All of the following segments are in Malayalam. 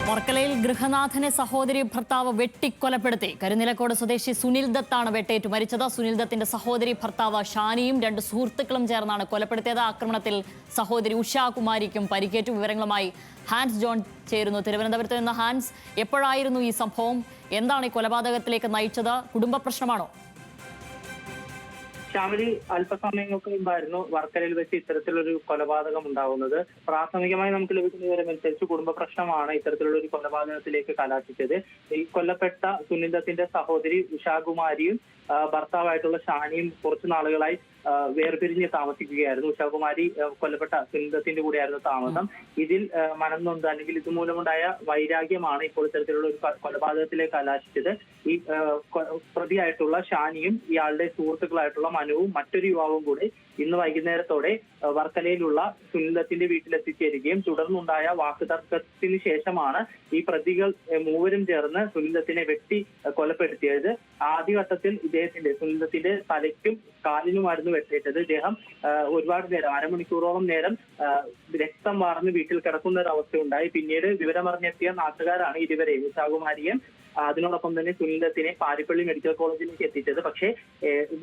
വർക്കലയിൽ ഗൃഹനാഥനെ സഹോദരി ഭർത്താവ് വെട്ടിക്കൊലപ്പെടുത്തി. കരിനിലക്കോട് സ്വദേശി സുനിൽ ദത്താണ് വെട്ടേറ്റ് മരിച്ചത്. സുനിൽ ദത്തിന്റെ സഹോദരി ഭർത്താവ് ഷാനിയും രണ്ട് സുഹൃത്തുക്കളും ചേർന്നാണ് കൊലപ്പെടുത്തിയത്. ആക്രമണത്തിൽ സഹോദരി ഉഷാകുമാരിക്കും പരിക്കേറ്റു. വിവരങ്ങളുമായി ഹാൻസ് ജോൺ ചേരുന്നു. തിരുവനന്തപുരത്ത് നിന്ന് ഹാൻസ്, എപ്പോഴായിരുന്നു ഈ സംഭവം? എന്താണ് ഈ കൊലപാതകത്തിലേക്ക് നയിച്ചത്? കുടുംബ പ്രശ്നമാണോ? ശ്യാമിലി, അല്പസമയങ്ങൾക്ക് മുമ്പായിരുന്നു വർക്കലയിൽ വെച്ച് ഇത്തരത്തിലൊരു കൊലപാതകം ഉണ്ടാകുന്നത്. പ്രാഥമികമായി നമുക്ക് ലഭിക്കുന്ന വിവരമനുസരിച്ച് കുടുംബ പ്രശ്നമാണ് ഇത്തരത്തിലുള്ള ഒരു കൊലപാതകത്തിലേക്ക് കലാശിച്ചത്. ഈ കൊല്ലപ്പെട്ട സുനിൽ സഹോദരി ഉഷാകുമാരിയും ഭർത്താവായിട്ടുള്ള ഷാനിയും കുറച്ചു നാളുകളായി വേർപിരിഞ്ഞ് താമസിക്കുകയായിരുന്നു. ഉഷാകുമാരി കൊല്ലപ്പെട്ട സുനിൽ കൂടെയായിരുന്നു താമസം. ഇതിൽ മനം നൊന്ത് അല്ലെങ്കിൽ ഇതുമൂലമുണ്ടായ വൈരാഗ്യമാണ് ഇപ്പോൾ ഇത്തരത്തിലുള്ള ഒരു കൊലപാതകത്തിലേക്ക് കലാശിച്ചത്. ഈ പ്രതിയായിട്ടുള്ള ഷാനിയും ഇയാളുടെ സുഹൃത്തുക്കളായിട്ടുള്ള മനുവും മറ്റൊരു യുവാവും കൂടി ഇന്ന് വൈകുന്നേരത്തോടെ വർക്കലയിലുള്ള സുനിൽ വീട്ടിലെത്തിച്ചേരുകയും തുടർന്നുണ്ടായ വാക്കുതർക്കത്തിന് ശേഷമാണ് ഈ പ്രതികൾ മൂവരും ചേർന്ന് സുനിൽ വെട്ടി കൊലപ്പെടുത്തിയത്. ആദ്യഘട്ടത്തിൽ സുനിൽ തലയ്ക്കും കാലിനുമായിരുന്നു വെട്ടേറ്റത്. ഇദ്ദേഹം ഒരുപാട് നേരം, അരമണിക്കൂറോളം നേരം രക്തം വാർന്ന് വീട്ടിൽ കിടക്കുന്ന ഒരു അവസ്ഥയുണ്ടായി. പിന്നീട് വിവരമറിഞ്ഞെത്തിയ നാട്ടുകാരാണ് ഇരുവരെയും, ഉഷാകുമാരിയും അതിനോടൊപ്പം തന്നെ സുനിൽ പാരിപ്പള്ളി മെഡിക്കൽ കോളേജിലേക്ക് എത്തിച്ചത്. പക്ഷേ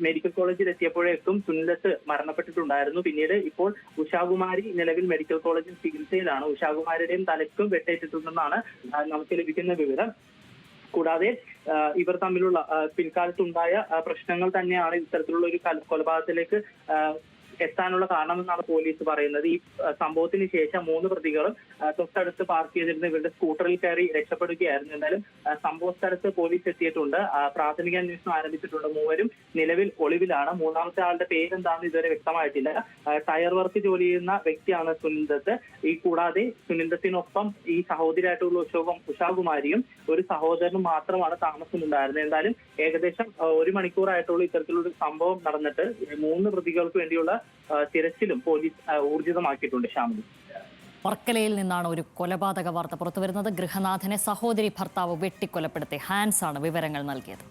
മെഡിക്കൽ കോളേജിൽ എത്തിയപ്പോഴേക്കും സുനിൽ മരണപ്പെട്ടിട്ടുണ്ടായിരുന്നു. പിന്നീട് ഇപ്പോൾ ഉഷാകുമാരി നിലവിൽ മെഡിക്കൽ കോളേജിൽ ചികിത്സയിലാണ്. ഉഷാകുമാരിയുടെയും തലയ്ക്കും വെട്ടേറ്റിട്ടുണ്ടെന്നാണ് നമുക്ക് ലഭിക്കുന്ന വിവരം. കൂടാതെ ഇവർ തമ്മിലുള്ള പിൽക്കാലത്തുണ്ടായ പ്രശ്നങ്ങൾ തന്നെയാണ് ഇത്തരത്തിലുള്ള ഒരു കൊലപാതകത്തിലേക്ക് എത്താനുള്ള കാരണമെന്നാണ് പോലീസ് പറയുന്നത്. ഈ സംഭവത്തിന് ശേഷം 3 പ്രതികളും തൊട്ടടുത്ത് പാർക്ക് ചെയ്തിരുന്ന ഇവരുടെ സ്കൂട്ടറിൽ കയറി രക്ഷപ്പെടുകയായിരുന്നു. എന്തായാലും സംഭവ സ്ഥലത്ത് പോലീസ് എത്തിയിട്ടുണ്ട്. പ്രാഥമിക അന്വേഷണം ആരംഭിച്ചിട്ടുണ്ട്. മൂവരും നിലവിൽ ഒളിവിലാണ്. മൂന്നാമത്തെ ആളുടെ പേരെന്താണെന്ന് ഇതുവരെ വ്യക്തമായിട്ടില്ല. ടയർ വർക്ക് ജോലി ചെയ്യുന്ന വ്യക്തിയാണ് സുനിൽ ദത്ത്. ഈ കൂടാതെ സുനിൽ ദത്തിനൊപ്പം ഈ സഹോദരിയായിട്ടുള്ള ഉഷാകുമാരിയും ഒരു സഹോദരനും മാത്രമാണ് താമസമുണ്ടായിരുന്നത്. എന്തായാലും ഏകദേശം 1 മണിക്കൂറായിട്ടുള്ള ഇത്തരത്തിലുള്ള സംഭവം നടന്നിട്ട് 3 പ്രതികൾക്ക് വേണ്ടിയുള്ള തിരച്ചിലും പോലീസ് ഊർജിതമാക്കിയിട്ടുണ്ട്. ശ്യാമിലി, വർക്കലയിൽ നിന്നാണ് ഒരു കൊലപാതക വാർത്ത പുറത്തുവരുന്നത്. ഗൃഹനാഥനെ സഹോദരി ഭർത്താവ് വെട്ടിക്കൊലപ്പെടുത്തി. ഹാൻസ് ആണ് വിവരങ്ങൾ നൽകിയത്.